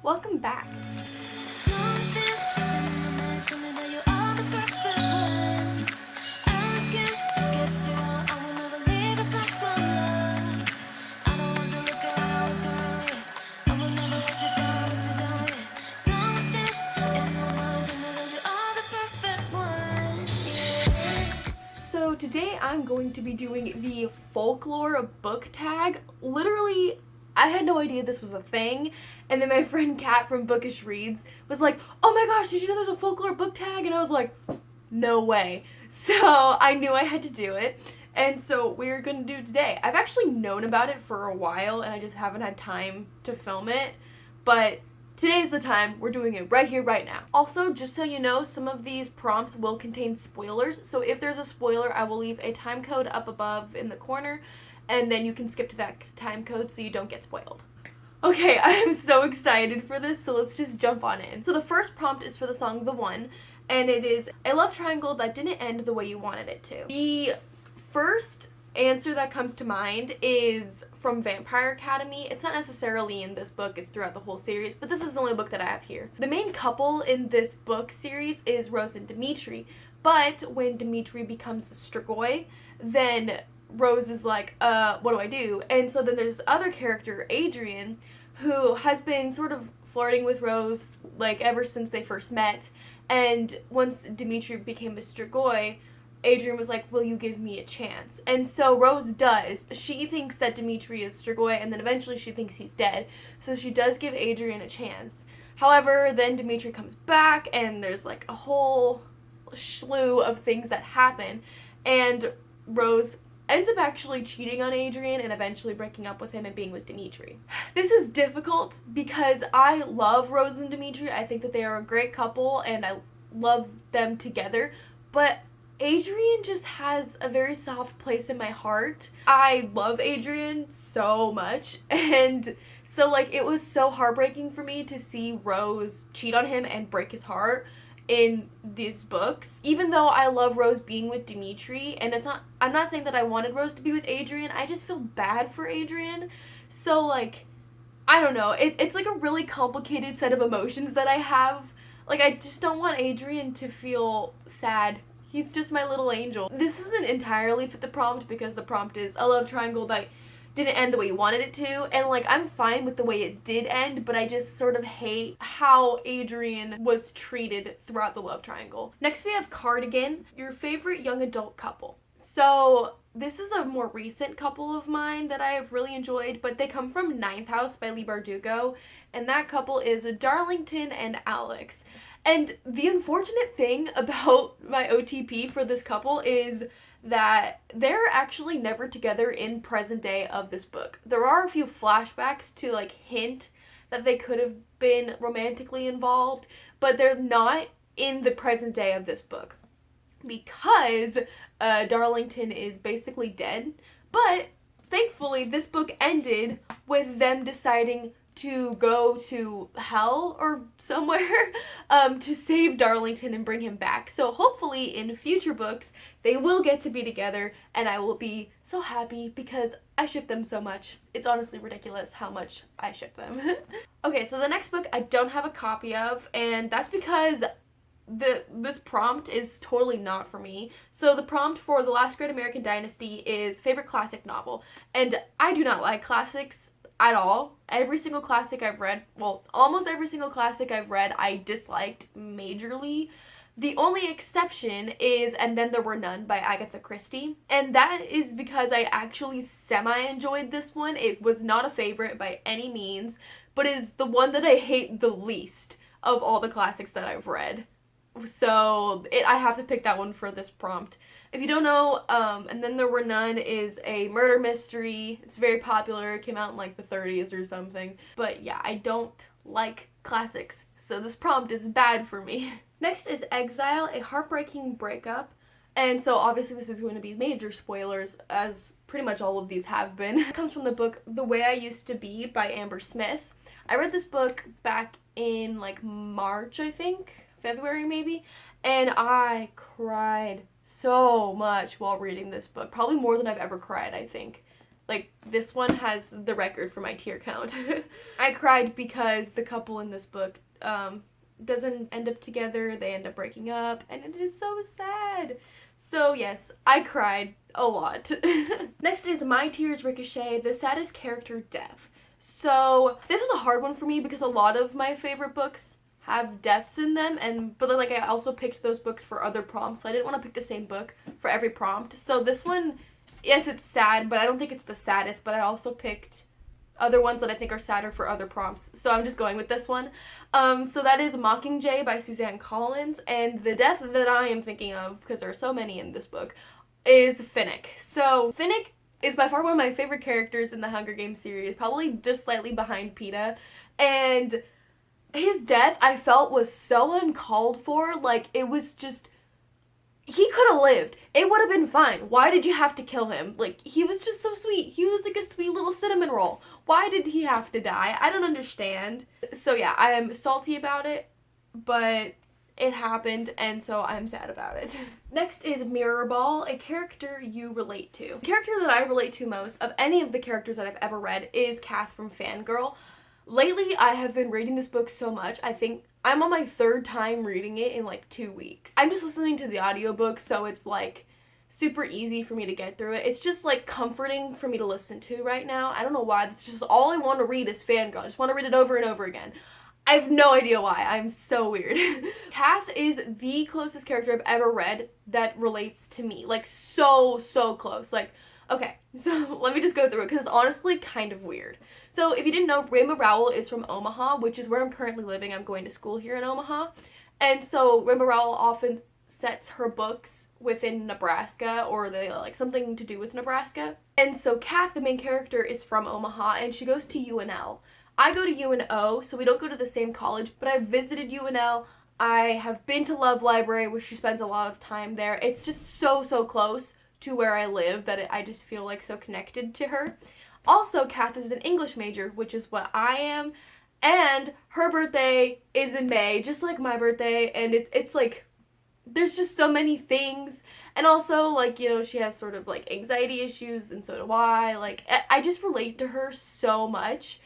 Welcome back. So today I'm going to be doing the Folklore Book Tag. Literally, I had no idea this was a thing, and then my friend Kat from Bookish Reads was like, oh my gosh, did you know there's a Folklore Book Tag? And I was like, no way. So I knew I had to do it, and so we're going to do it today. I've actually known about it for a while, and I just haven't had time to film it, but today's the time. We're doing it right here, right now. Also, just so you know, some of these prompts will contain spoilers, so if there's a spoiler, I will leave a time code up above in the corner, and then you can skip to that time code so you don't get spoiled. Okay, I am so excited for this, so let's just jump on in. So the first prompt is for the song The One, and it is a love triangle that didn't end the way you wanted it to. The first answer that comes to mind is from Vampire Academy. It's not necessarily in this book, it's throughout the whole series, but this is the only book that I have here. The main couple in this book series is Rose and Dimitri, but when Dimitri becomes a Strigoi, then Rose is like, what do I do? And so then there's this other character, Adrian, who has been sort of flirting with Rose, like, ever since they first met, and once Dimitri became a Strigoi, Adrian was like, will you give me a chance? And so Rose does. She thinks that Dimitri is Strigoi, and then eventually she thinks he's dead. So she does give Adrian a chance. However, then Dimitri comes back, and there's like a whole slew of things that happen. And Rose ends up actually cheating on Adrian and eventually breaking up with him and being with Dimitri. This is difficult because I love Rose and Dimitri. I think that they are a great couple, and I love them together. But Adrian just has a very soft place in my heart. I love Adrian so much, and so like it was so heartbreaking for me to see Rose cheat on him and break his heart in these books. Even though I love Rose being with Dimitri, and I'm not saying that I wanted Rose to be with Adrian, I just feel bad for Adrian. So like, I don't know, it's like a really complicated set of emotions that I have. Like, I just don't want Adrian to feel sad. He's just my little angel. This isn't entirely fit the prompt because the prompt is a love triangle that didn't end the way you wanted it to, and like I'm fine with the way it did end, but I just sort of hate how Adrian was treated throughout the love triangle. Next we have Cardigan, your favorite young adult couple. So this is a more recent couple of mine that I have really enjoyed, but they come from Ninth House by Leigh Bardugo, and that couple is Darlington and Alex. And the unfortunate thing about my OTP for this couple is that they're actually never together in present day of this book. There are a few flashbacks to like hint that they could have been romantically involved, but they're not in the present day of this book because Darlington is basically dead. But thankfully this book ended with them deciding to go to hell or somewhere to save Darlington and bring him back. So hopefully in future books they will get to be together, and I will be so happy because I ship them so much. It's honestly ridiculous how much I ship them. Okay, so the next book I don't have a copy of, and that's because this prompt is totally not for me. So the prompt for The Last Great American Dynasty is favorite classic novel, and I do not like classics at all. Every single classic I've read, well, almost every single classic I've read, I disliked majorly. The only exception is And Then There Were None by Agatha Christie, and that is because I actually semi-enjoyed this one. It was not a favorite by any means, but is the one that I hate the least of all the classics that I've read. So I have to pick that one for this prompt. If you don't know, And Then There Were None is a murder mystery. It's very popular. It came out in like the 30s or something. But yeah, I don't like classics, so this prompt is bad for me. Next is Exile-Heartbreaking Breakup. And so obviously this is going to be major spoilers, as pretty much all of these have been. It comes from the book The Way I Used to Be by Amber Smith. I read this book back in like March, I think. February maybe, and I cried so much while reading this book, probably more than I've ever cried, I think. Like, this one has the record for my tear count. I cried because the couple in this book doesn't end up together. They end up breaking up, and it is so sad. So yes, I cried a lot. Next is My Tears Ricochet, the saddest character death. So this was a hard one for me because a lot of my favorite books have deaths in them, but then like I also picked those books for other prompts, so I didn't want to pick the same book for every prompt. So this one, yes, it's sad, but I don't think it's the saddest, but I also picked other ones that I think are sadder for other prompts, so I'm just going with this one. So that is Mockingjay by Suzanne Collins, and the death that I am thinking of, because there are so many in this book, is Finnick. So Finnick is by far one of my favorite characters in the Hunger Games series, probably just slightly behind Peeta, and his death I felt was so uncalled for. Like, it was just, he could have lived. It would have been fine. Why did you have to kill him? Like, he was just so sweet. He was like a sweet little cinnamon roll. Why did he have to die? I don't understand. So yeah, I am salty about it, but it happened, and so I'm sad about it. Next is Mirrorball, a character you relate to. The character that I relate to most of any of the characters that I've ever read is Kath from Fangirl. Lately, I have been reading this book so much. I think I'm on my third time reading it in like 2 weeks. I'm just listening to the audiobook, so it's like super easy for me to get through it. It's just like comforting for me to listen to right now. I don't know why. That's just all I want to read is Fangirl. I just want to read it over and over again. I have no idea why. I'm so weird. Kath is the closest character I've ever read that relates to me. Like, so close. Like, okay, so let me just go through it because it's honestly kind of weird. So if you didn't know, Rainbow Rowell is from Omaha, which is where I'm currently living. I'm going to school here in Omaha. And so Rainbow Rowell often sets her books within Nebraska, or they like something to do with Nebraska. And so Kath, the main character, is from Omaha, and she goes to UNL. I go to UNO, so we don't go to the same college, but I've visited UNL. I have been to Love Library, where she spends a lot of time there. It's just so close to where I live that I just feel like so connected to her. Also, Kath is an English major, which is what I am, and her birthday is in May, just like my birthday, and it's like, there's just so many things. And also, like, you know, she has sort of like anxiety issues, and so do I. Like, I just relate to her so much.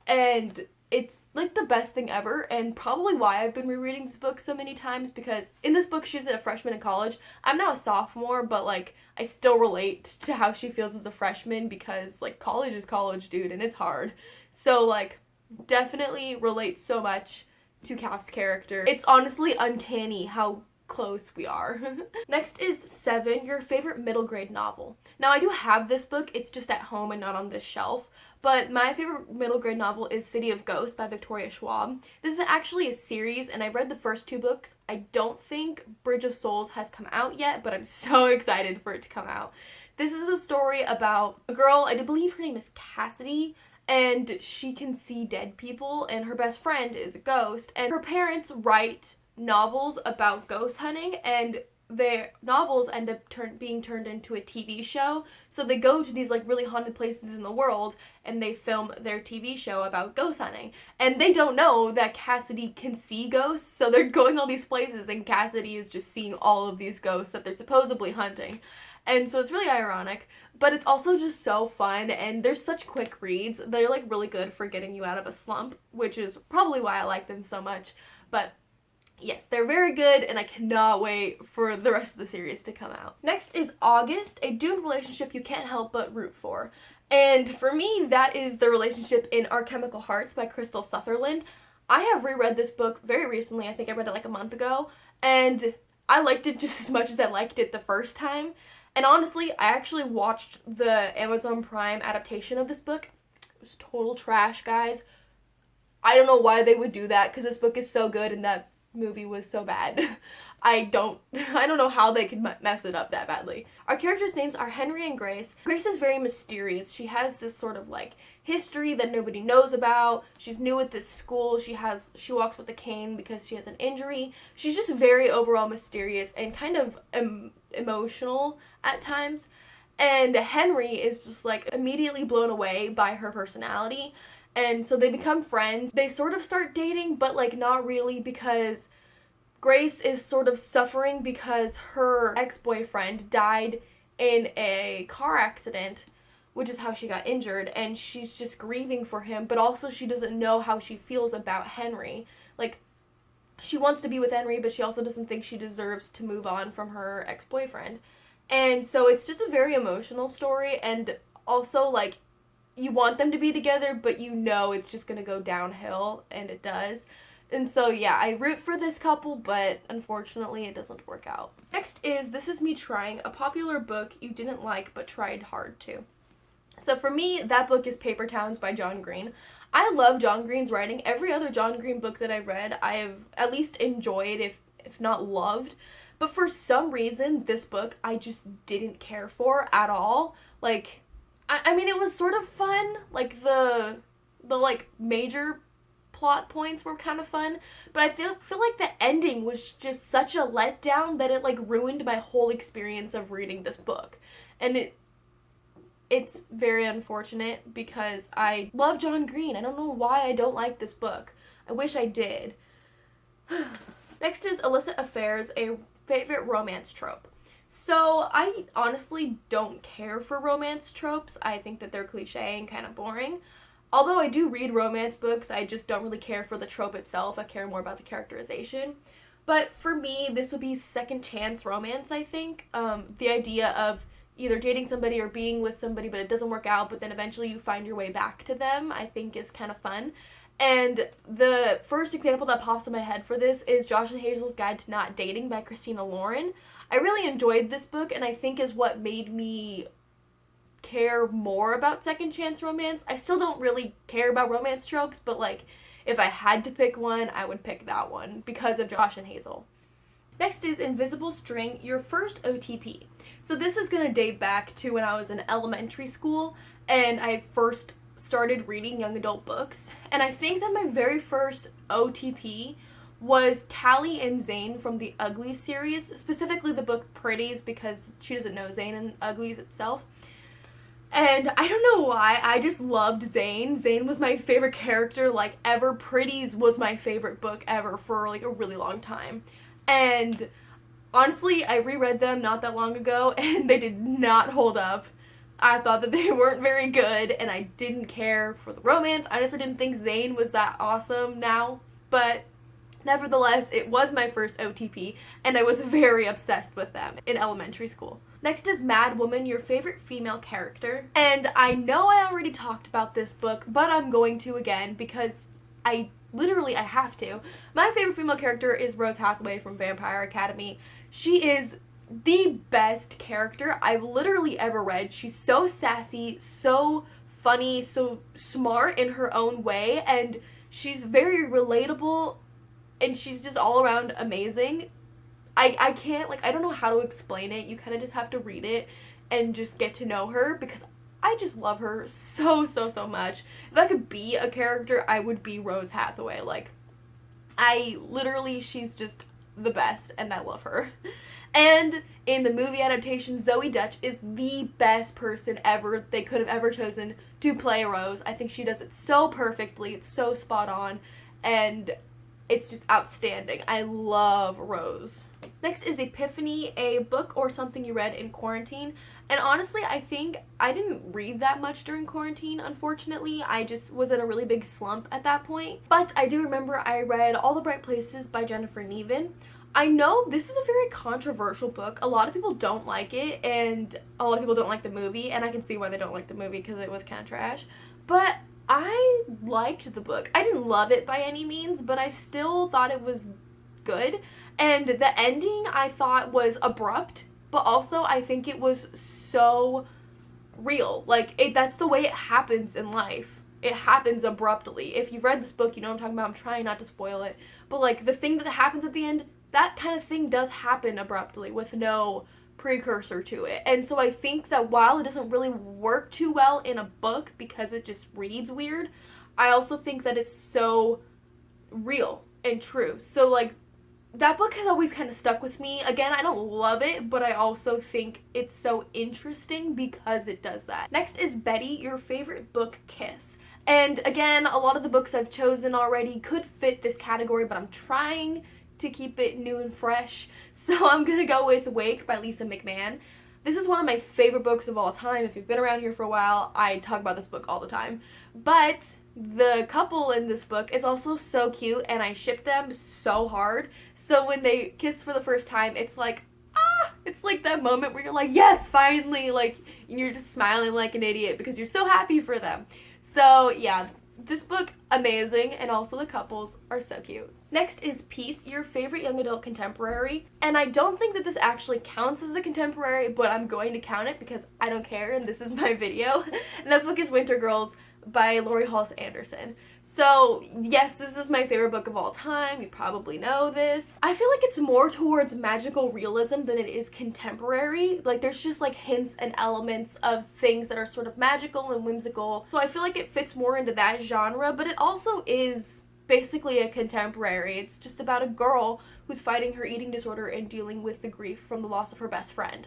And it's like the best thing ever, and probably why I've been rereading this book so many times, because in this book she's a freshman in college. I'm now a sophomore, but like I still relate to how she feels as a freshman, because like college is college, dude, and it's hard. So like definitely relate so much to Kath's character. It's honestly uncanny how close we are. Next is Seven, your favorite middle grade novel. Now I do have this book, it's just at home and not on this shelf. But my favorite middle grade novel is City of Ghosts by Victoria Schwab. This is actually a series, and I read the first 2 books. I don't think Bridge of Souls has come out yet, but I'm so excited for it to come out. This is a story about a girl, I believe her name is Cassidy, and she can see dead people, and her best friend is a ghost, and her parents write novels about ghost hunting, and their novels end up being turned into a TV show. So they go to these like really haunted places in the world, and they film their TV show about ghost hunting. And they don't know that Cassidy can see ghosts, so they're going all these places, and Cassidy is just seeing all of these ghosts that they're supposedly hunting. And so it's really ironic, but it's also just so fun, and they're such quick reads. They're like really good for getting you out of a slump, which is probably why I like them so much. But yes, they're very good, and I cannot wait for the rest of the series to come out. Next is August, a doomed relationship you can't help but root for. And for me, that is the relationship in Our Chemical Hearts by Crystal Sutherland. I have reread this book very recently. I think I read it like a month ago, and I liked it just as much as I liked it the first time. And honestly, I actually watched the Amazon Prime adaptation of this book. It was total trash, guys. I don't know why they would do that, because this book is so good and that movie was so bad. I don't know how they could mess it up that badly. Our characters' names are Henry and Grace. Grace is very mysterious. She has this sort of like history that nobody knows about. She's new at this school. She walks with a cane because she has an injury. She's just very overall mysterious and kind of emotional at times. And Henry is just like immediately blown away by her personality. And so they become friends. They sort of start dating, but like not really, because Grace is sort of suffering because her ex-boyfriend died in a car accident which is how she got injured, and she's just grieving for him, but also she doesn't know how she feels about Henry. Like, she wants to be with Henry, but she also doesn't think she deserves to move on from her ex-boyfriend. And so it's just a very emotional story, and also, like, you want them to be together, but you know it's just gonna go downhill, and it does. And so, yeah, I root for this couple, but unfortunately it doesn't work out. Next is This Is Me Trying, a popular book you didn't like but tried hard to. So for me, that book is Paper Towns by John Green. I love John Green's writing. Every other John Green book that I've read, I have at least enjoyed, if not loved. But for some reason, this book I just didn't care for at all. Like, I mean, it was sort of fun. Like, the like, major plot points were kind of fun. But I feel like the ending was just such a letdown that it, like, ruined my whole experience of reading this book. And it's very unfortunate because I love John Green. I don't know why I don't like this book. I wish I did. Next is Illicit Affairs, a favorite romance trope. So I honestly don't care for romance tropes. I think that they're cliche and kind of boring. Although I do read romance books, I just don't really care for the trope itself. I care more about the characterization. But for me, this would be second chance romance, I think. The idea of either dating somebody or being with somebody, but it doesn't work out, but then eventually you find your way back to them, I think is kind of fun. And the first example that pops in my head for this is Josh and Hazel's Guide to Not Dating by Christina Lauren. I really enjoyed this book, and I think is what made me care more about second chance romance. I still don't really care about romance tropes, but, like, if I had to pick one, I would pick that one because of Josh and Hazel. Next is Invisible String, your first OTP. So this is going to date back to when I was in elementary school and I first started reading young adult books. And I think that my very first OTP was Tally and Zane from the Ugly series, specifically the book Pretties, because she doesn't know Zane and Uglies itself. And I don't know why, I just loved Zane. Zane was my favorite character, like, ever. Pretties was my favorite book ever for, like, a really long time. And honestly, I reread them not that long ago, and they did not hold up. I thought that they weren't very good, and I didn't care for the romance. I honestly didn't think Zane was that awesome now, but nevertheless, it was my first OTP, and I was very obsessed with them in elementary school. Next is Mad Woman, your favorite female character. And I know I already talked about this book, but I'm going to again because I have to. My favorite female character is Rose Hathaway from Vampire Academy. She is the best character I've literally ever read. She's so sassy, so funny, so smart in her own way, and she's very relatable, and she's just all around amazing. I can't, like, I don't know how to explain it. You kind of just have to read it and just get to know her because I just love her so much. If I could be a character, I would be Rose Hathaway. Like, she's just the best, and I love her. And in the movie adaptation, Zoe Dutch is the best person ever they could have ever chosen to play Rose. I think she does it so perfectly. It's so spot on, and it's just outstanding. I love Rose. Next is Epiphany, a book or something you read in quarantine. And honestly, I think I didn't read that much during quarantine, unfortunately. I just was in a really big slump at that point. But I do remember I read All the Bright Places by Jennifer Neven. I know this is a very controversial book. A lot of people don't like it, and a lot of people don't like the movie, and I can see why they don't like the movie because it was kind of trash. But I liked the book. I didn't love it by any means, but I still thought it was good. And the ending I thought was abrupt, but also I think it was so real. Like, that's the way it happens in life. It happens abruptly. If you've read this book, you know what I'm talking about. I'm trying not to spoil it. But, like, the thing that happens at the end, that kind of thing does happen abruptly with no precursor to it. And so I think that while it doesn't really work too well in a book because it just reads weird, I also think that it's so real and true. So, like, that book has always kind of stuck with me. Again, I don't love it, but I also think it's so interesting because it does that. Next is Betty, your favorite book kiss. And again, a lot of the books I've chosen already could fit this category, but I'm trying to keep it new and fresh. So I'm gonna go with Wake by Lisa McMahon. This is one of my favorite books of all time. If you've been around here for a while, I talk about this book all the time. But the couple in this book is also so cute, and I ship them so hard. So when they kiss for the first time, it's like, it's like that moment where you're like, yes, finally, like, you're just smiling like an idiot because you're so happy for them. So yeah, this book, amazing, and also the couples are so cute. Next is Peace, your favorite young adult contemporary. And I don't think that this actually counts as a contemporary, but I'm going to count it because I don't care, and this is my video. And that book is Winter Girls by Laurie Halse Anderson. So yes, this is my favorite book of all time. You probably know this. I feel like it's more towards magical realism than it is contemporary. Like, there's just like hints and elements of things that are sort of magical and whimsical. So I feel like it fits more into that genre, but it also is basically a contemporary. It's just about a girl who's fighting her eating disorder and dealing with the grief from the loss of her best friend.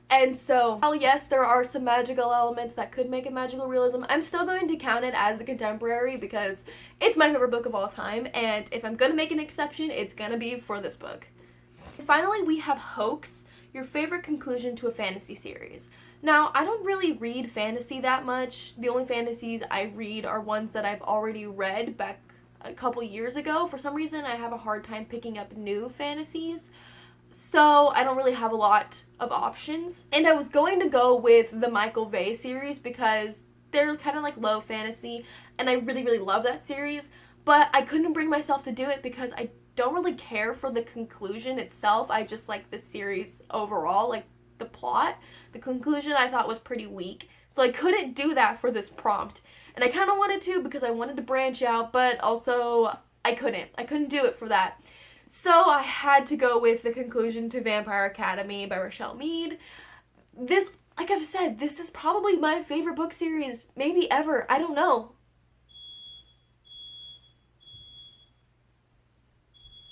And so, while yes, there are some magical elements that could make it magical realism, I'm still going to count it as a contemporary because it's my favorite book of all time, and if I'm going to make an exception, it's going to be for this book. Finally, we have Hoax, your favorite conclusion to a fantasy series. Now, I don't really read fantasy that much. The only fantasies I read are ones that I've already read back a couple years ago. For some reason, I have a hard time picking up new fantasies. So I don't really have a lot of options. And I was going to go with the Michael Vey series because they're kind of like low fantasy, and I really, really love that series. But I couldn't bring myself to do it because I don't really care for the conclusion itself. I just like the series overall, like the plot. The conclusion I thought was pretty weak. So I couldn't do that for this prompt. And I kind of wanted to because I wanted to branch out, but also I couldn't. I couldn't do it for that. So I had to go with The Conclusion to Vampire Academy by Rochelle Mead. This, like I've said, this is probably my favorite book series, maybe ever. I don't know.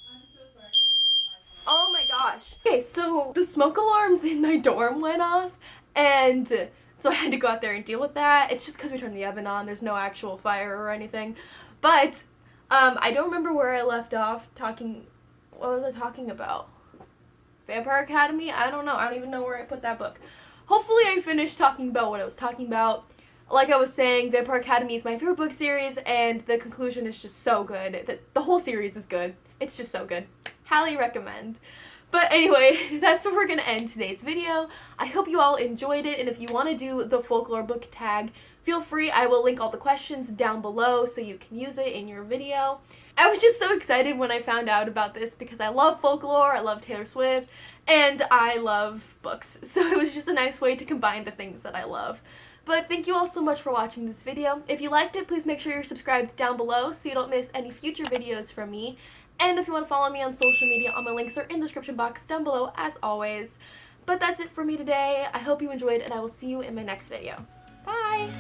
I'm so sorry, guys. That's my fault. Oh my gosh. Okay, so the smoke alarms in my dorm went off, and so I had to go out there and deal with that. It's just because we turned the oven on. There's no actual fire or anything. But I don't remember where I left off talking. What was I talking about? Vampire Academy? I don't know. I don't even know where I put that book. Hopefully I finished talking about what I was talking about. Like I was saying, Vampire Academy is my favorite book series, and the conclusion is just so good. The whole series is good. It's just so good. Highly recommend. But anyway, that's where we're going to end today's video. I hope you all enjoyed it, and if you want to do the Folklore Book Tag, feel free. I will link all the questions down below so you can use it in your video. I was just so excited when I found out about this because I love folklore, I love Taylor Swift, and I love books. So it was just a nice way to combine the things that I love. But thank you all so much for watching this video. If you liked it, please make sure you're subscribed down below so you don't miss any future videos from me. And if you want to follow me on social media, all my links are in the description box down below as always. But that's it for me today. I hope you enjoyed, and I will see you in my next video. Bye!